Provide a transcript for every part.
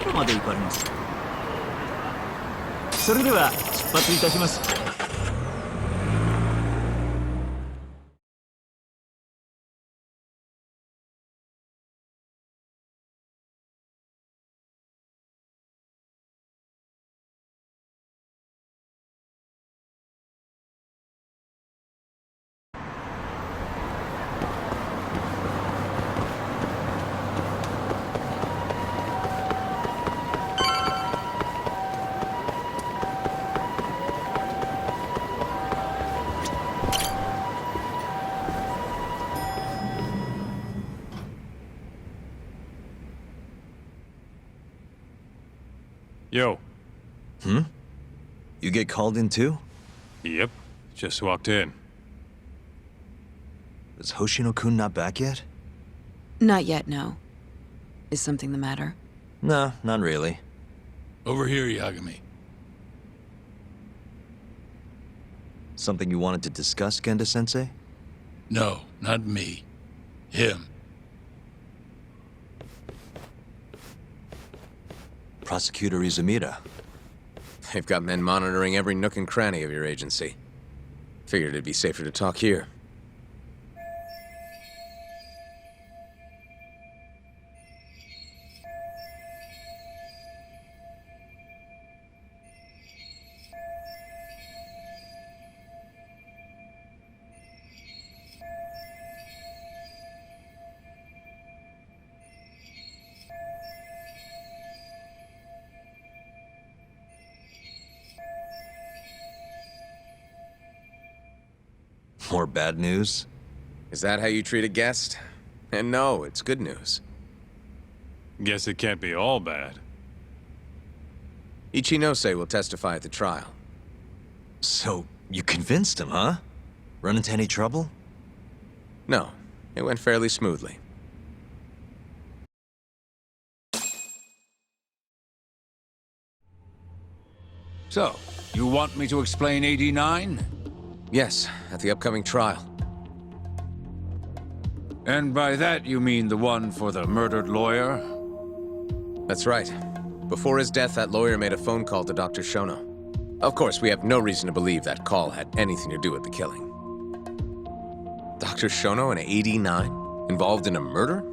ちかまで行かれます？それでは出発いたします。Yo. You get called in too? Yep. Just walked in. Is Hoshino-kun not back yet? Not yet, no. Is something the matter? No, not really. Over here, Yagami. Something you wanted to discuss, Genda-sensei? No, not me. Him. Prosecutor Izumida. They've got men monitoring every nook and cranny of your agency. Figured it'd be safer to talk here. More bad news? Is that how you treat a guest? And no, it's good news. Guess it can't be all bad. Ichinose will testify at the trial. So, you convinced him, huh? Run into any trouble? No, it went fairly smoothly. So, you want me to explain 89? Yes, at the upcoming trial. And by that you mean the one for the murdered lawyer? That's right. Before his death, that lawyer made a phone call to Dr. Shono. Of course, we have no reason to believe that call had anything to do with the killing. Dr. Shono and 89? Involved in a murder?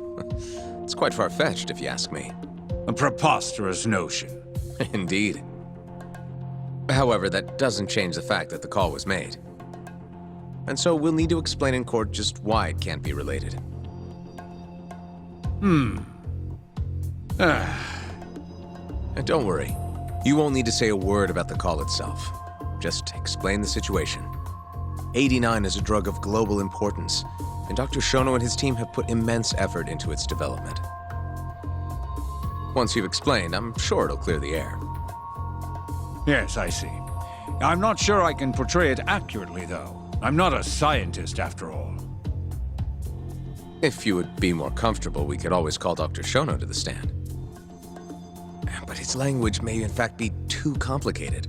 It's quite far-fetched, if you ask me. A preposterous notion. Indeed. However, that doesn't change the fact that the call was made. And so we'll need to explain in court just why it can't be related. And don't worry. You won't need to say a word about the call itself. Just explain the situation. 89 is a drug of global importance, and Dr. Shono and his team have put immense effort into its development. Once you've explained, I'm sure it'll clear the air. Yes, I see. I'm not sure I can portray it accurately, though. I'm not a scientist, after all. If you would be more comfortable, we could always call Dr. Shono to the stand. But his language may in fact be too complicated.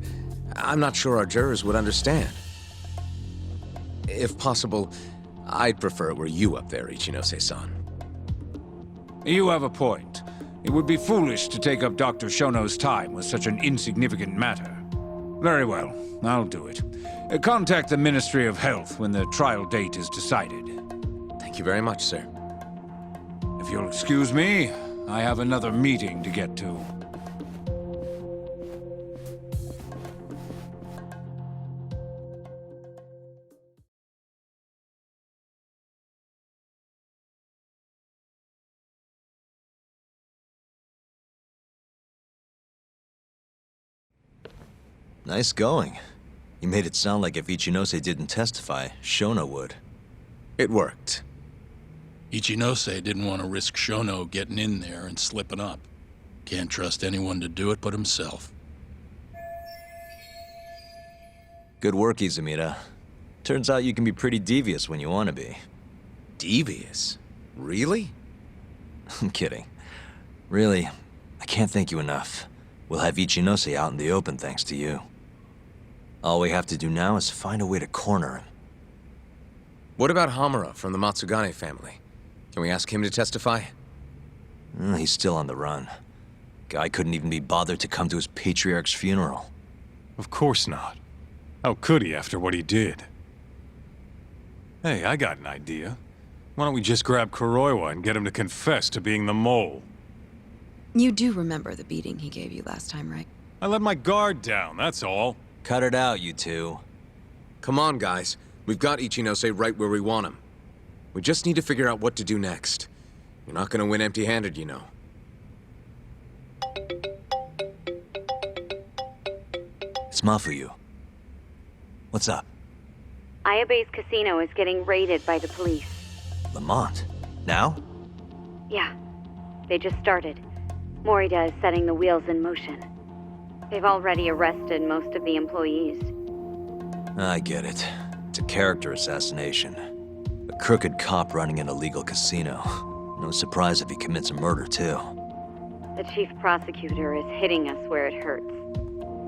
I'm not sure our jurors would understand. If possible, I'd prefer it were you up there, Ichinose-san. You have a point. It would be foolish to take up Dr. Shono's time with such an insignificant matter. Very well, I'll do it. Contact the Ministry of Health when the trial date is decided. Thank you very much, sir. If you'll excuse me, I have another meeting to get to. Nice going. You made it sound like if Ichinose didn't testify, Shono would. It worked. Ichinose didn't want to risk Shono getting in there and slipping up. Can't trust anyone to do it but himself. Good work, Izumida. Turns out you can be pretty devious when you want to be. Devious? Really? I'm kidding. Really, I can't thank you enough. We'll have Ichinose out in the open thanks to you. All we have to do now is find a way to corner him. What about Hamura from the Matsugane family? Can we ask him to testify? He's still on the run. Guy couldn't even be bothered to come to his patriarch's funeral. Of course not. How could he after what he did? Hey, I got an idea. Why don't we just grab Kuroiwa and get him to confess to being the mole? You do remember the beating he gave you last time, right? I let my guard down, that's all. Cut it out, you two. Come on, guys. We've got Ichinose right where we want him. We just need to figure out what to do next. You're not gonna win empty-handed, you know. It's Mafuyu. What's up? Ayabe's casino is getting raided by the police. Lamont? Now? Yeah, they just started. Morita is setting the wheels in motion. They've already arrested most of the employees. I get it. It's a character assassination. A crooked cop running an illegal casino. No surprise if he commits a murder, too. The chief prosecutor is hitting us where it hurts.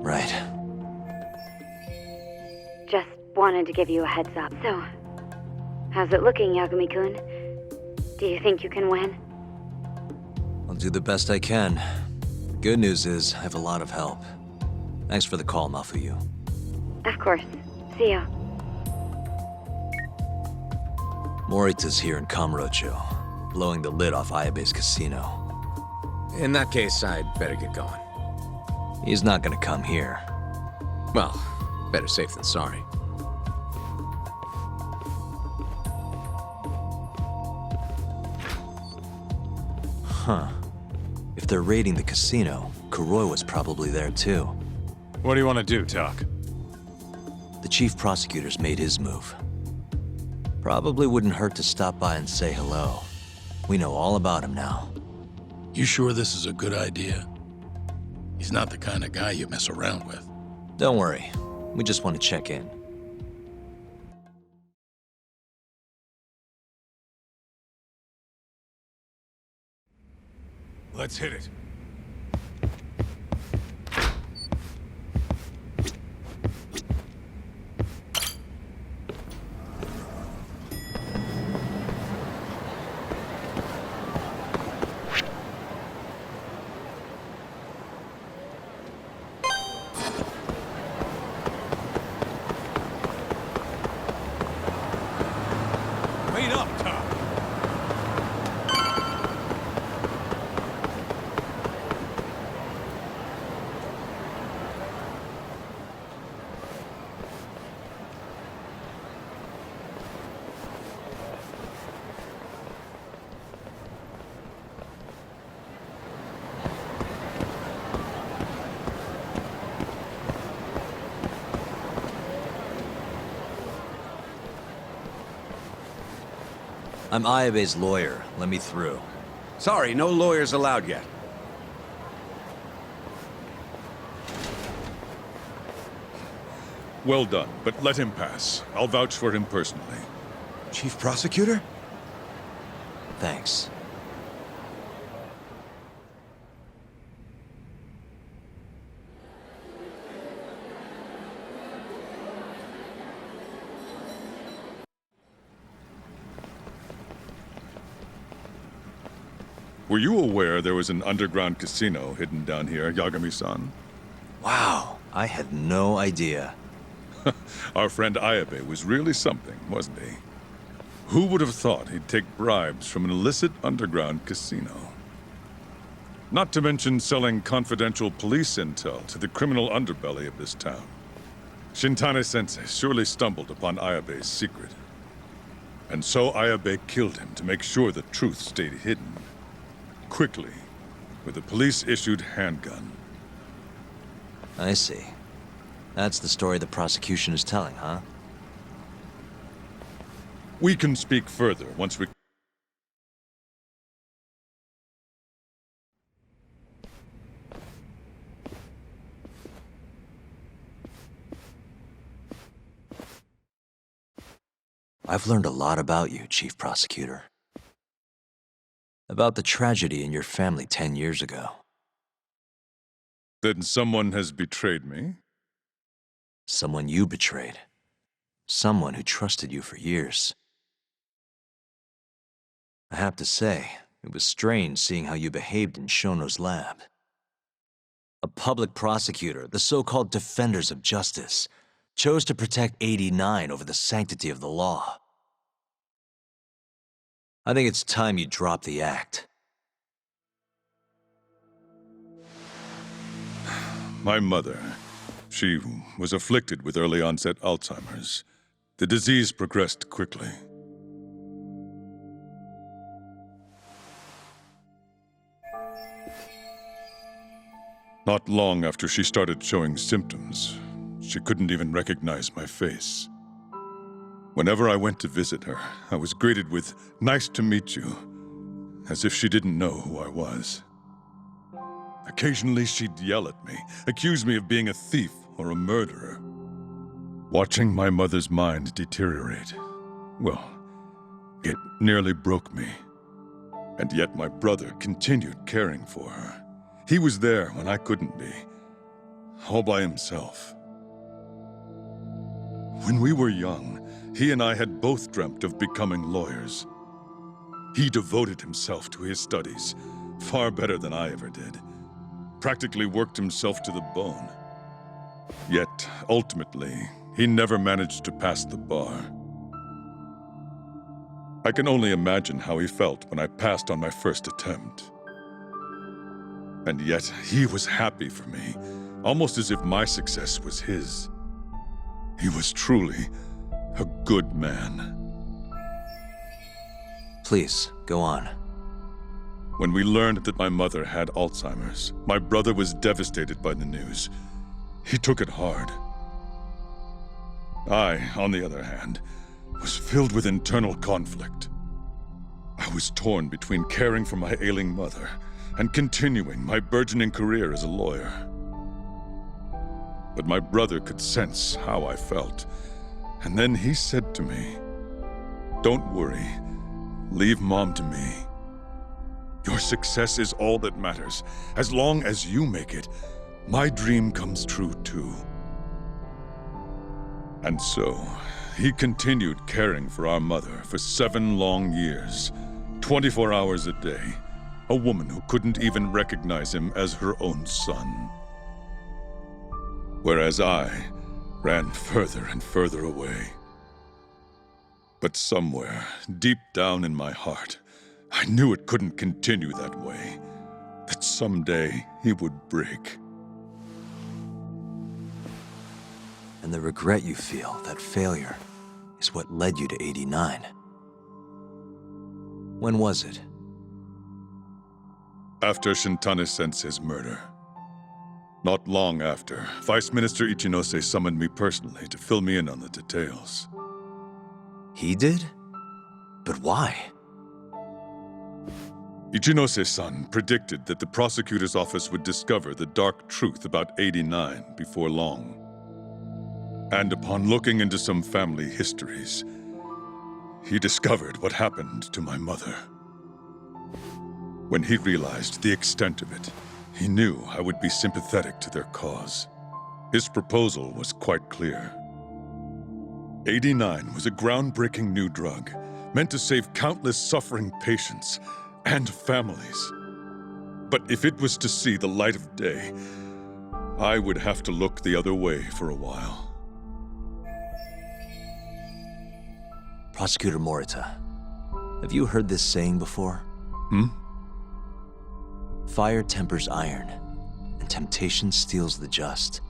Right. Just wanted to give you a heads up. So, how's it looking, Yagami-kun? Do you think you can win? I'll do the best I can. The good news is, I have a lot of help. Thanks for the call, Mafuyu. Of course. See ya. Morita's here in Kamurocho, blowing the lid off Ayabe's casino. In that case, I'd better get going. He's not gonna come here. Well, better safe than sorry. Huh. If they're raiding the casino, Kuroi was probably there too. What do you want to do, Doc? The chief prosecutor's made his move. Probably wouldn't hurt to stop by and say hello. We know all about him now. You sure this is a good idea? He's not the kind of guy you mess around with. Don't worry. We just want to check in. Let's hit it. Wait up, Tom. I'm Ayabe's lawyer. Let me through. Sorry, no lawyers allowed yet. Well done, but let him pass. I'll vouch for him personally. Chief Prosecutor? Thanks. Were you aware there was an underground casino hidden down here, Yagami-san? Wow, I had no idea. Our friend Ayabe was really something, wasn't he? Who would have thought he'd take bribes from an illicit underground casino? Not to mention selling confidential police intel to the criminal underbelly of this town. Shintane-sensei surely stumbled upon Ayabe's secret. And so Ayabe killed him to make sure the truth stayed hidden. Quickly, with a police-issued handgun. I see. That's the story the prosecution is telling, huh? We can speak further once we... I've learned a lot about you, Chief Prosecutor. About the tragedy in your family 10 years ago. Then someone has betrayed me? Someone you betrayed. Someone who trusted you for years. I have to say, it was strange seeing how you behaved in Shono's lab. A public prosecutor, the so-called defenders of justice, chose to protect 89 over the sanctity of the law. I think it's time you drop the act. My mother, she was afflicted with early onset Alzheimer's. The disease progressed quickly. Not long after she started showing symptoms, she couldn't even recognize my face. Whenever I went to visit her, I was greeted with, "Nice to meet you," as if she didn't know who I was. Occasionally, she'd yell at me, accuse me of being a thief or a murderer. Watching my mother's mind deteriorate, well, it nearly broke me. And yet my brother continued caring for her. He was there when I couldn't be, all by himself. When we were young, he and I had both dreamt of becoming lawyers. He devoted himself to his studies, far better than I ever did. Practically worked himself to the bone. Yet, ultimately, he never managed to pass the bar. I can only imagine how he felt when I passed on my first attempt. And yet, he was happy for me, almost as if my success was his. He was truly a good man. Please, go on. When we learned that my mother had Alzheimer's, my brother was devastated by the news. He took it hard. I, on the other hand, was filled with internal conflict. I was torn between caring for my ailing mother and continuing my burgeoning career as a lawyer. But my brother could sense how I felt, and then he said to me, "Don't worry, leave Mom to me. Your success is all that matters. As long as you make it, my dream comes true too." And so, he continued caring for our mother for 7 long years, 24 hours a day, a woman who couldn't even recognize him as her own son. Whereas I ran further and further away. But somewhere, deep down in my heart, I knew it couldn't continue that way, that someday he would break. And the regret you feel, that failure, is what led you to 89. When was it? After Shintane Sensei's murder. Not long after, Vice Minister Ichinose summoned me personally to fill me in on the details. He did? But why? Ichinose-san predicted that the prosecutor's office would discover the dark truth about 89 before long. And upon looking into some family histories, he discovered what happened to my mother. When he realized the extent of it, he knew I would be sympathetic to their cause. His proposal was quite clear. 89 was a groundbreaking new drug, meant to save countless suffering patients and families. But if it was to see the light of day, I would have to look the other way for a while. Prosecutor Morita, have you heard this saying before? Fire tempers iron, and temptation steals the just.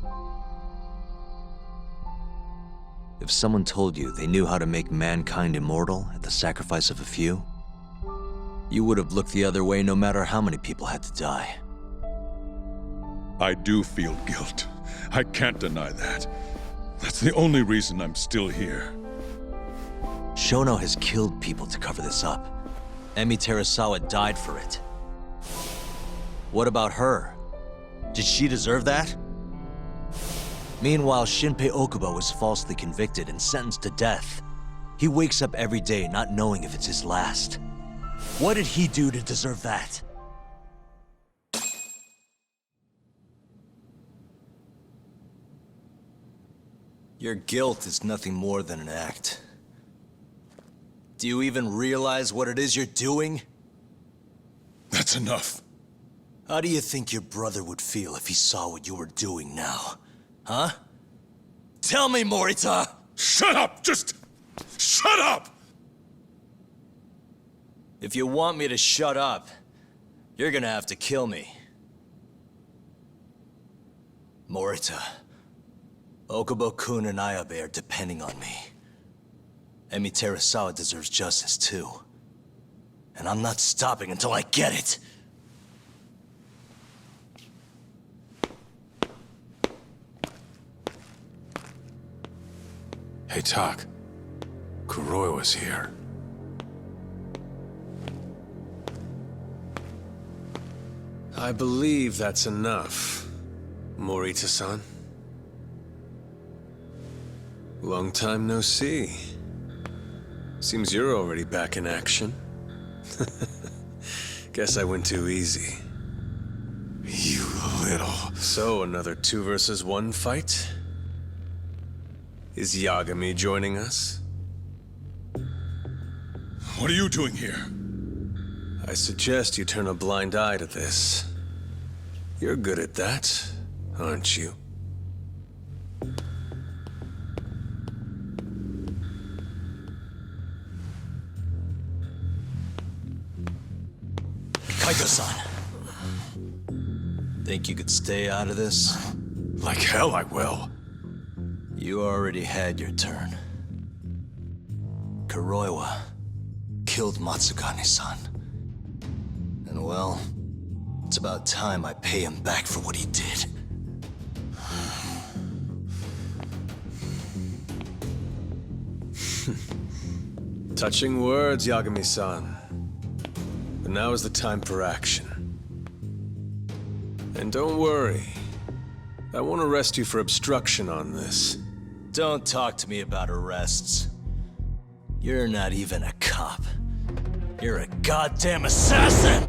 If someone told you they knew how to make mankind immortal at the sacrifice of a few, you would have looked the other way no matter how many people had to die. I do feel guilt. I can't deny that. That's the only reason I'm still here. Shono has killed people to cover this up. Emi Terasawa died for it. What about her? Did she deserve that? Meanwhile, Shinpei Okubo was falsely convicted and sentenced to death. He wakes up every day not knowing if it's his last. What did he do to deserve that? Your guilt is nothing more than an act. Do you even realize what it is you're doing? That's enough. How do you think your brother would feel if he saw what you were doing now? Huh? Tell me, Morita! Shut up! Just shut up! If you want me to shut up, you're gonna have to kill me. Morita, Okubo-kun and Ayabe are depending on me. Emi Terasawa deserves justice too. And I'm not stopping until I get it! Hey, Tak. Kuroi was here. I believe that's enough, Morita-san. Long time no see. Seems you're already back in action. Guess I went too easy. You little... So, another 2 versus 1 fight? Is Yagami joining us? What are you doing here? I suggest you turn a blind eye to this. You're good at that, aren't you? Kaito-san. Think you could stay out of this? Like hell I will. You already had your turn. Kuroiwa killed Matsugane-san. And well, it's about time I pay him back for what he did. Touching words, Yagami-san. But now is the time for action. And don't worry. I won't arrest you for obstruction on this. Don't talk to me about arrests. You're not even a cop. You're a goddamn assassin!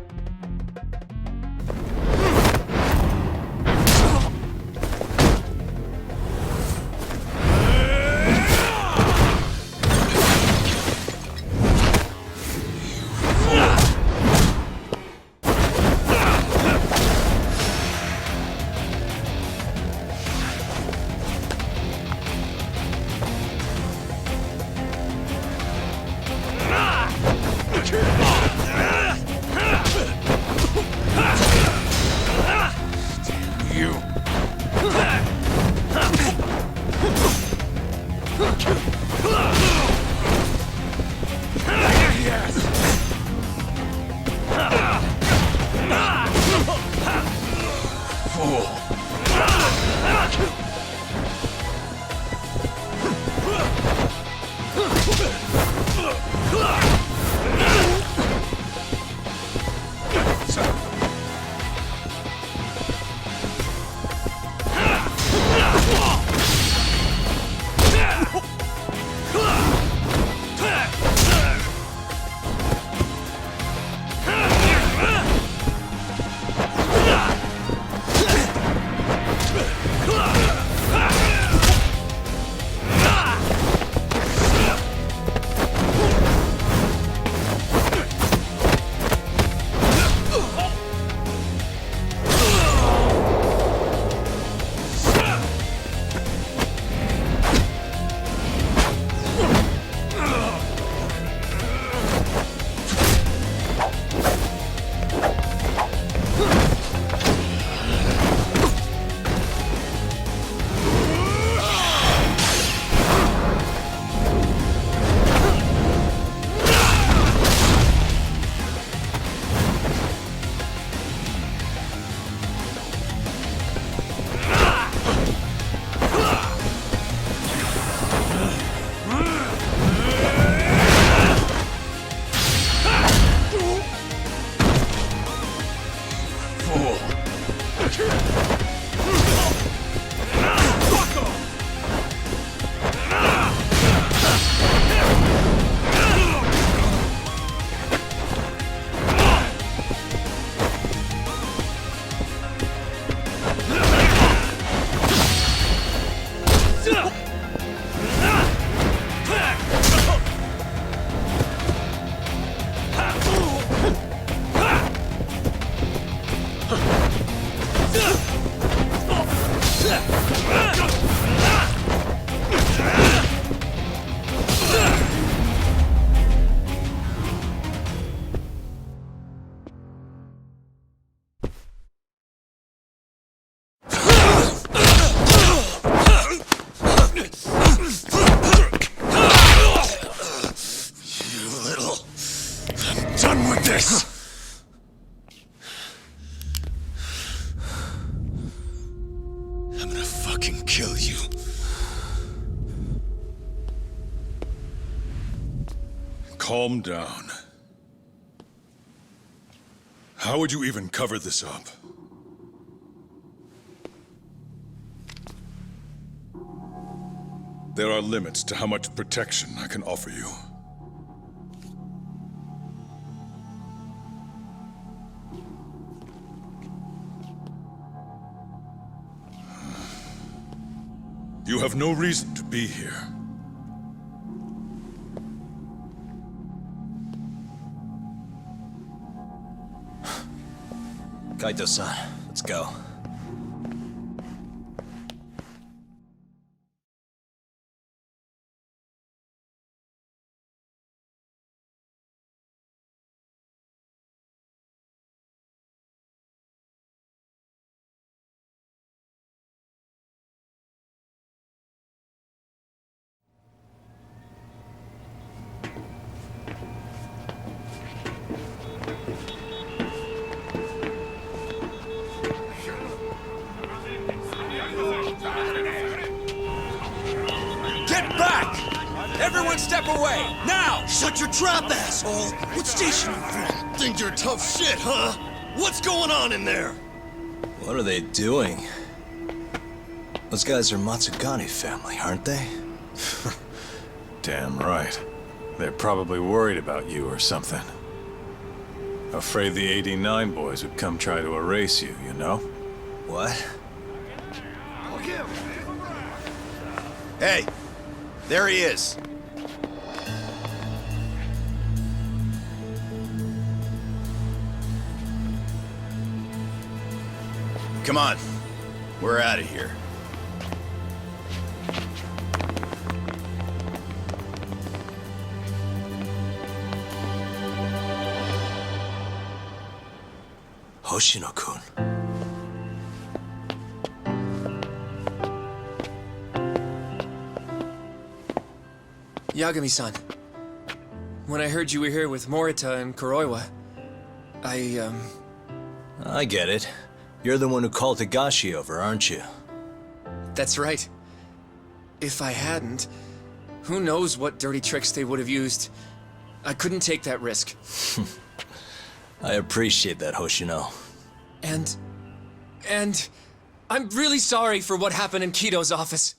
Jesus! I'm gonna fucking kill you. Calm down. How would you even cover this up? There are limits to how much protection I can offer you. You have no reason to be here. Kaito-san, let's go. Get back! Everyone step away, now! Shut your trap, asshole! What station you from? Think you're tough shit, huh? What's going on in there? What are they doing? Those guys are Matsugane family, aren't they? Damn right. They're probably worried about you or something. Afraid the 89 boys would come try to erase you, you know? What? Hey, there he is. Come on, we're out of here. Hoshino-kun. Yagami-san, when I heard you were here with Morita and Kuroiwa, I get it. You're the one who called Higashi over, aren't you? That's right. If I hadn't, who knows what dirty tricks they would have used. I couldn't take that risk. I appreciate that, Hoshino. And I'm really sorry for what happened in Kito's office.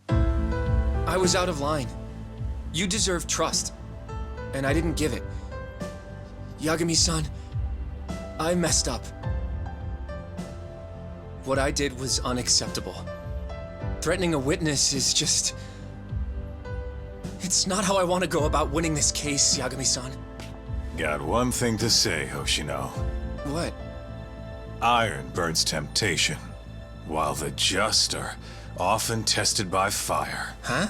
I was out of line. You deserve trust, and I didn't give it. Yagami-san, I messed up. What I did was unacceptable. Threatening a witness is just... It's not how I want to go about winning this case, Yagami-san. Got one thing to say, Hoshino. What? Iron burns temptation, while the just are often tested by fire. Huh?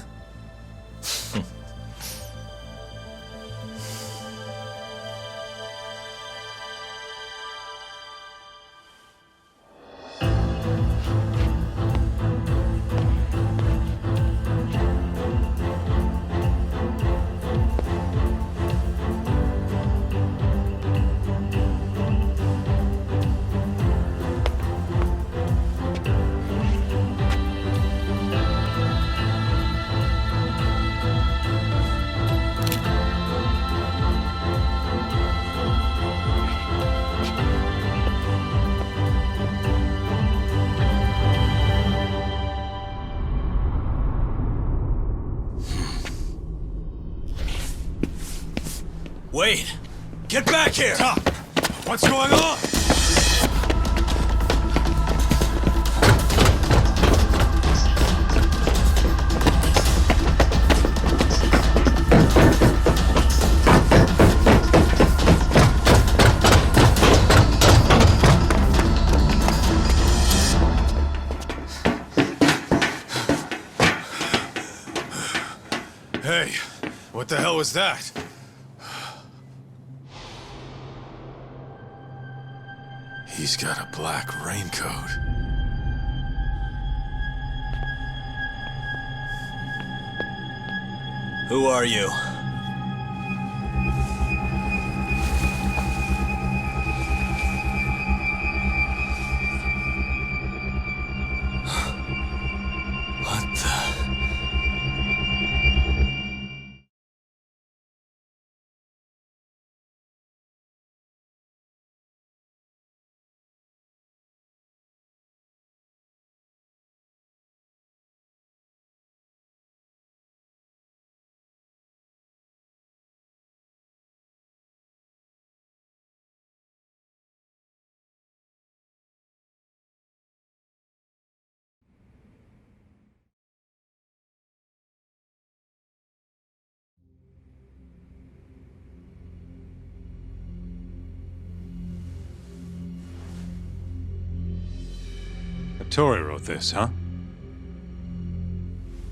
Wait! Get back here! Stop! What's going on? Hey, what the hell was that? He's got a black raincoat. Who are you? Tori wrote this, huh?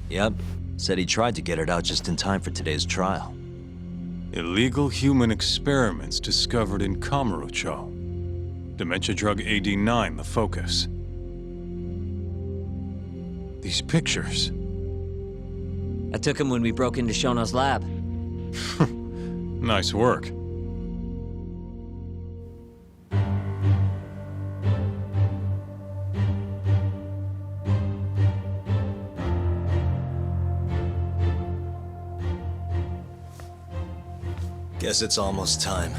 Yep. Said he tried to get it out just in time for today's trial. Illegal human experiments discovered in Kamurocho. Dementia drug AD9, the focus. These pictures. I took him when we broke into Shono's lab. Nice work. Guess it's almost time.